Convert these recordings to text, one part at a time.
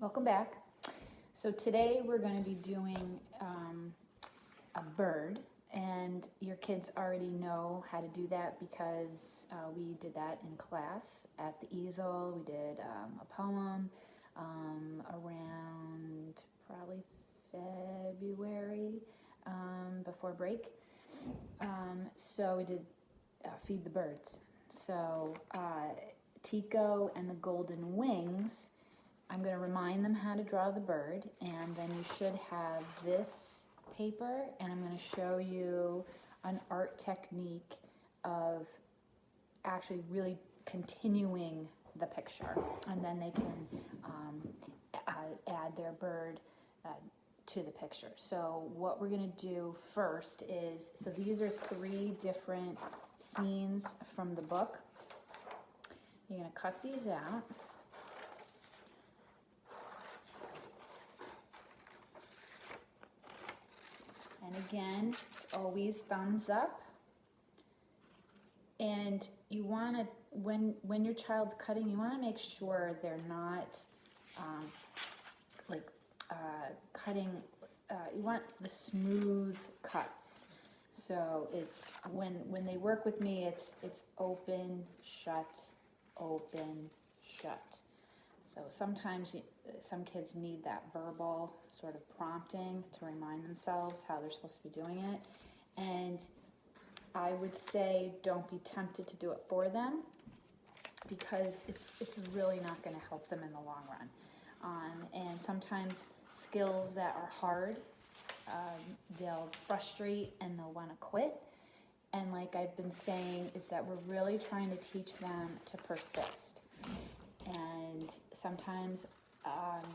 Welcome back. So today we're going to be doing a bird, and your kids already know how to do that because we did that in class at the easel. We did a poem around probably February before break. So we did Feed the Birds. So Tico and the Golden Wings, I'm going to remind them how to draw the bird, and then you should have this paper, and I'm going to show you an art technique of actually really continuing the picture, and then they can add their bird to the picture. So what we're going to do first is, so these are 3 different scenes from the book. You're going to cut these out. And again, it's always thumbs up. And you want to, when your child's cutting, you want to make sure they're not cutting, you want the smooth cuts. So it's, when they work with me, it's open, shut, open, shut. So sometimes some kids need that verbal sort of prompting to remind themselves how they're supposed to be doing it. And I would say don't be tempted to do it for them, because it's really not going to help them in the long run. And sometimes skills that are hard, they'll frustrate and they'll want to quit. And like I've been saying, is that we're really trying to teach them to persist. And sometimes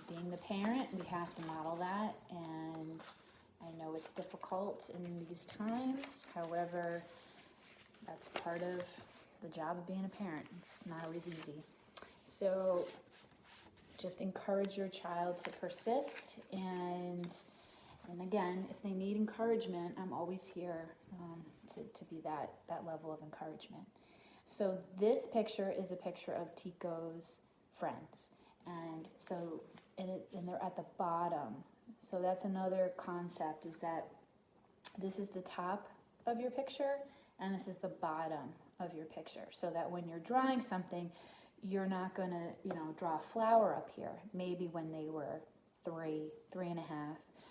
being the parent, we have to model that, and I know it's difficult in these times. However, that's part of the job of being a parent. It's not always easy. So just encourage your child to persist, and again, if they need encouragement, I'm always here to be that level of encouragement. So this picture is a picture of Tico's friends, and so and they're at the bottom. So that's another concept, is that this is the top of your picture and this is the bottom of your picture, so that when you're drawing something, you're not going to draw a flower up here, maybe when they were 3.5,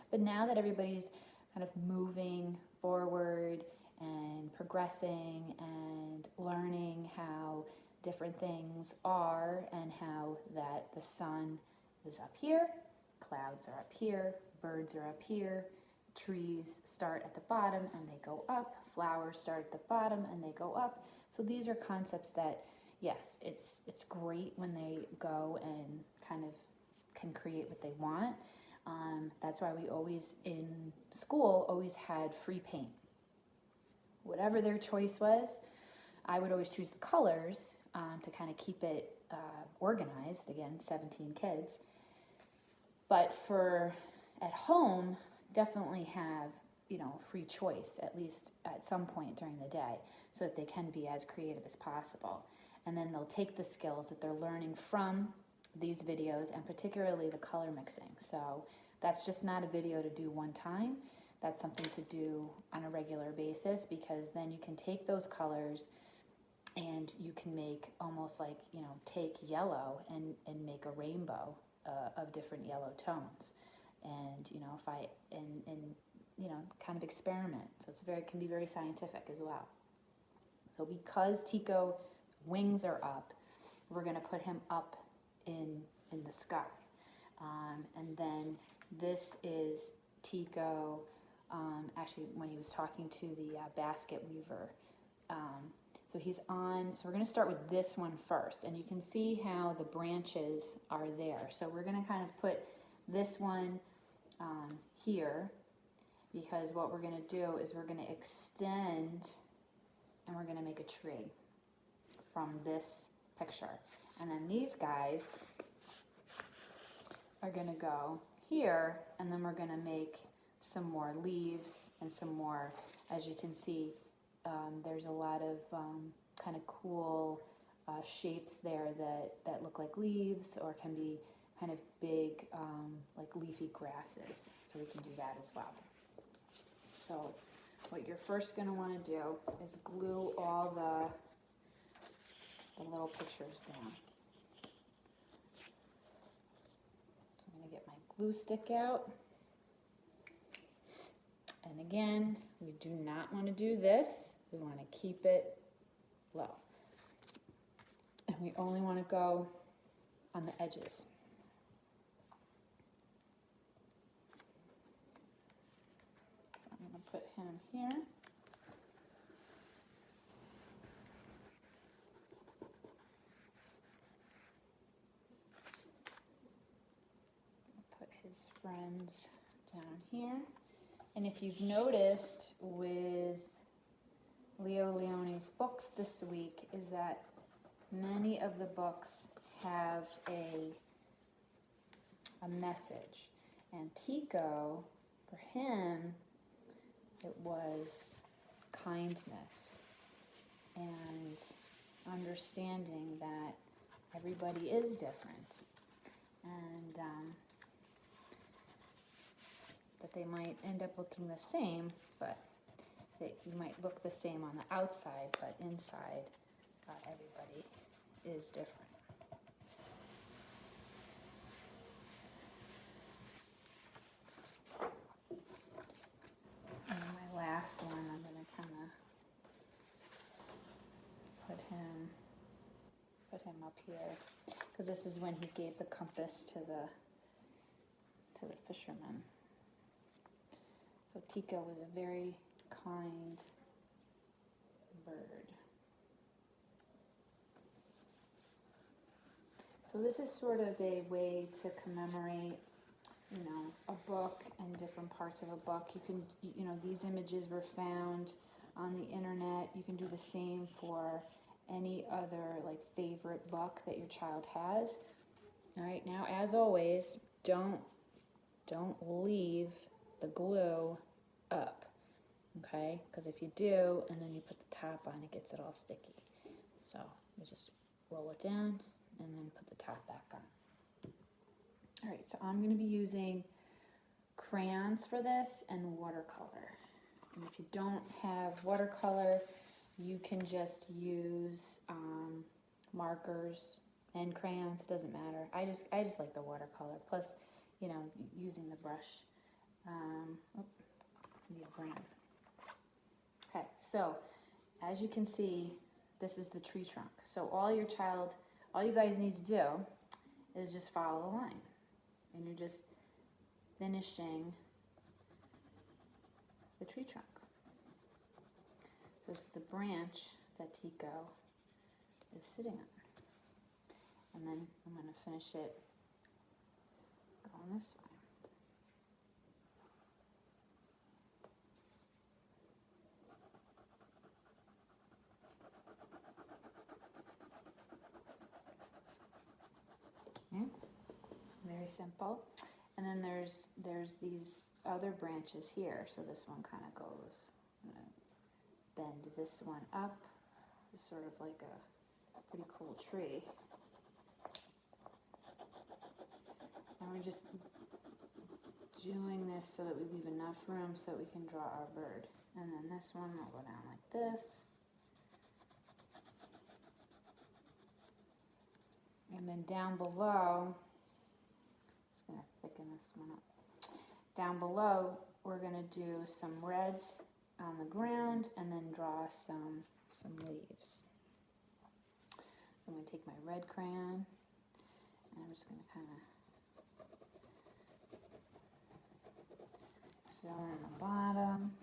but now that everybody's kind of moving forward and progressing and learning how different things are, and how that the sun is up here, clouds are up here, birds are up here, trees start at the bottom and they go up, flowers start at the bottom and they go up. So these are concepts that, yes, it's great when they go and kind of can create what they want. That's why we always in school always had free paint. Whatever their choice was, I would always choose the colors to kind of keep it organized. Again, 17 kids. But for at home, definitely have free choice, at least at some point during the day, so that they can be as creative as possible. And then they'll take the skills that they're learning from these videos, and particularly the color mixing. So that's just not a video to do one time. That's something to do on a regular basis, because then you can take those colors and you can make almost like, take yellow and make a rainbow of different yellow tones. And, kind of experiment. So can be very scientific as well. So because Tico's wings are up, we're going to put him up in the sky. And then this is Tico, actually when he was talking to the basket weaver. So he's on, so we're going to start with this one first, and you can see how the branches are there. So we're going to kind of put this one here, because what we're going to do is we're going to extend and we're going to make a tree from this picture. And then these guys are going to go here, and then we're going to make some more leaves and some more, as you can see, there's a lot of kind of cool shapes there that look like leaves, or can be kind of big, like leafy grasses. So we can do that as well. So what you're first going to want to do is glue all the little pictures down. So I'm going to get my glue stick out. And again, we do not want to do this. We want to keep it low. And we only want to go on the edges. So I'm going to put him here. Put his friends down here. And if you've noticed with Leo Leone's books this week is that many of the books have a message. And Tico, for him, it was kindness and understanding that everybody is different. And that they might end up looking the same, but that you might look the same on the outside, but inside everybody is different. And my last one, I'm going to kind of put him up here, because this is when he gave the compass to the fisherman. So Tico was a very kind bird. So this is sort of a way to commemorate, you know, a book and different parts of a book. You can, you know, these images were found on the internet. You can do the same for any other like favorite book that your child has. All right, now as always, don't leave the glue up, okay? Because if you do, and then you put the top on, it gets it all sticky. So you just roll it down and then put the top back on. All right, so I'm going to be using crayons for this and watercolor. And if you don't have watercolor, you can just use markers and crayons. It doesn't matter. I just like the watercolor. Plus, you know, using the brush. Need a brown. Okay, so as you can see, this is the tree trunk. So all you guys need to do is just follow the line, and you're just finishing the tree trunk. So this is the branch that Tico is sitting on, and then I'm going to finish it going this way. Very simple. And then there's these other branches here. So this one kind of goes, I'm going to bend this one up. It's sort of like a pretty cool tree. And we're just doing this so that we leave enough room so that we can draw our bird. And then this one will go down like this. And then down below, just going to thicken this one up. Down below, we're going to do some reds on the ground and then draw some leaves. I'm going to take my red crayon and I'm just going to kind of fill in the bottom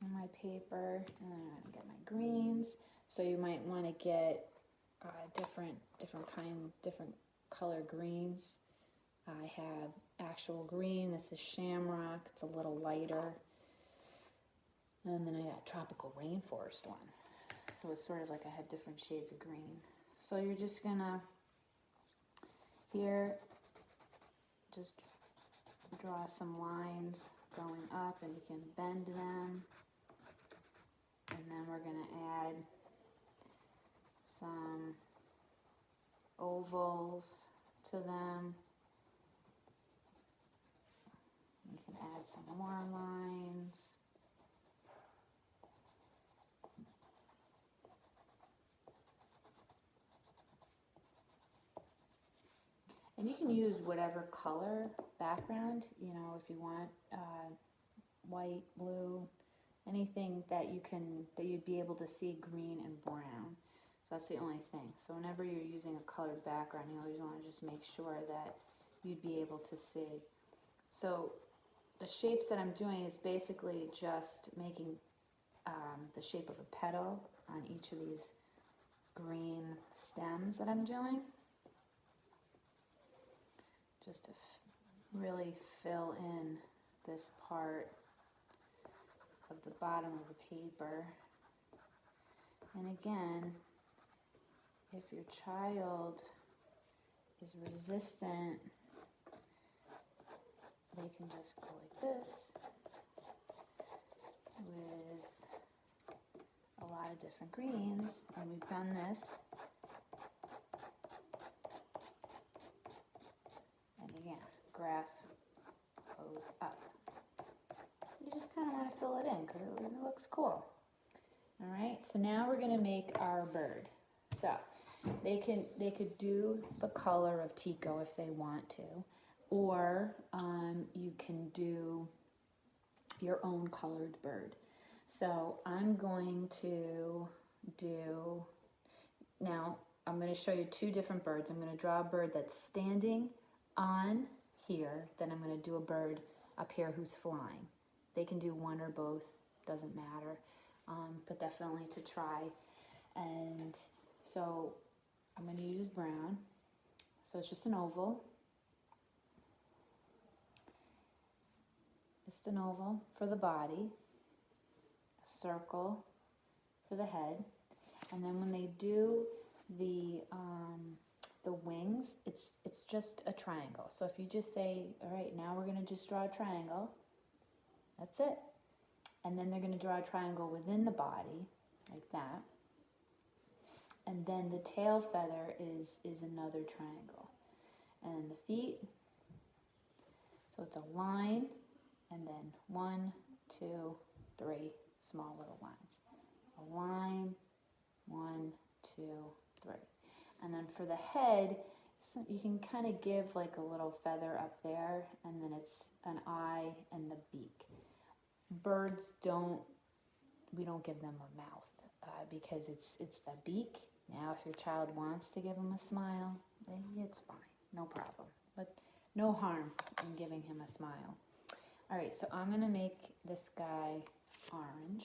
of my paper, and then I'm going to get my greens. So you might want to get different color greens. I have actual green. This is shamrock. It's a little lighter. And then I got tropical rainforest one. So it's sort of like I have different shades of green. So you're just gonna here just draw some lines going up, and you can bend them. And then we're gonna add some ovals to them. You can add some more lines. And you can use whatever color background, you know, if you want white, blue, anything that you'd be able to see green and brown. So that's the only thing. So whenever you're using a colored background, you always want to just make sure that you'd be able to see. So the shapes that I'm doing is basically just making the shape of a petal on each of these green stems that I'm doing. Just to really fill in this part of the bottom of the paper. And again, if your child is resistant, they can just go like this with a lot of different greens. And we've done this. And again, grass goes up. You just kind of want to fill it in because it looks cool. All right, so now we're going to make our bird. So they could do the color of Tico if they want to, or you can do your own colored bird. So I'm going to do, now I'm going to show you two different birds. I'm going to draw a bird that's standing on here, then I'm going to do a bird up here who's flying. They can do one or both, doesn't matter, but definitely to try. And so I'm going to use brown. So it's just an oval. Just an oval for the body, a circle for the head, and then when they do the wings, it's just a triangle. So if you just say, all right, now we're going to just draw a triangle, that's it. And then they're going to draw a triangle within the body, like that. And then the tail feather is another triangle. And the feet, so it's a line, and then 1, 2, 3 small little lines. A line, 1, 2, 3. And then for the head, so you can kind of give like a little feather up there, and then it's an eye and the beak. Birds we don't give them a mouth because it's the beak. Now if your child wants to give him a smile, then it's fine, no problem. But no harm in giving him a smile. All right, so I'm gonna make this guy orange.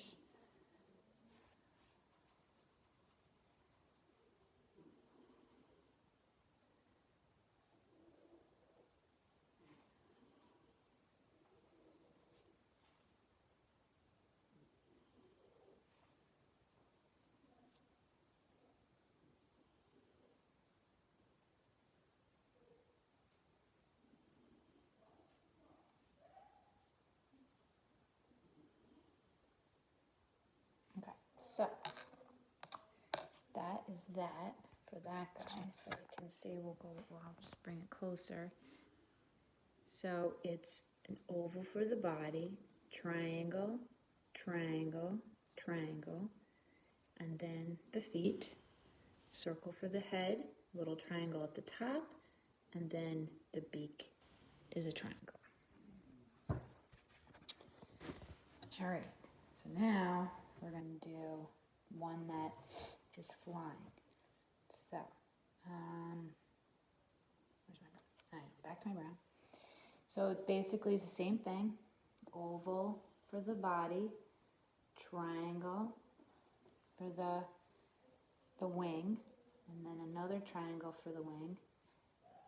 Okay, so that is that for that guy. So you can see, I'll just bring it closer. So it's an oval for the body, triangle, triangle, triangle, and then the feet, circle for the head, little triangle at the top, and then the beak is a triangle. All right, so now we're going to do one that is flying. So, where's my brown? All right, back to my brown. So it basically is the same thing. Oval for the body, triangle for the wing, and then another triangle for the wing,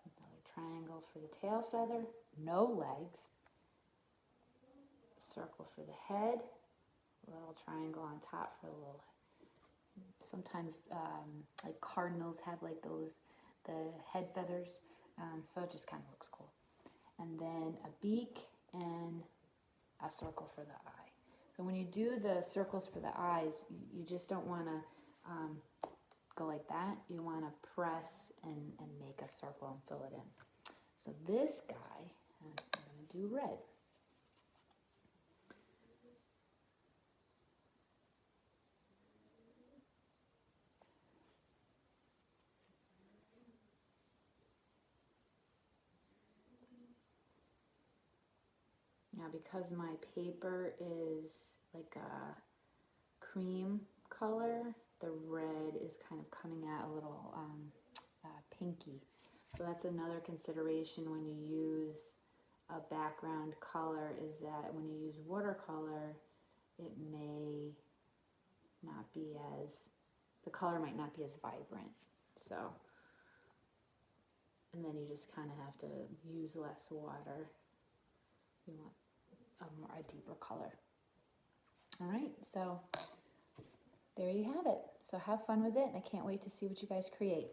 another triangle for the tail feather, no legs, circle for the head, a little triangle on top for a little, sometimes like cardinals have like those, the head feathers, so it just kind of looks cool. And then a beak and a circle for the eye. So when you do the circles for the eyes, you just don't want to go like that. You want to press and make a circle and fill it in. So this guy, I'm going to do red. Now because my paper is like a cream color, the red is kind of coming out a little pinky. So that's another consideration when you use a background color, is that when you use watercolor, it may not be as, the color might not be as vibrant. So, and then you just kind of have to use less water. You want a deeper color. All right, so there you have it. So have fun with it, and I can't wait to see what you guys create.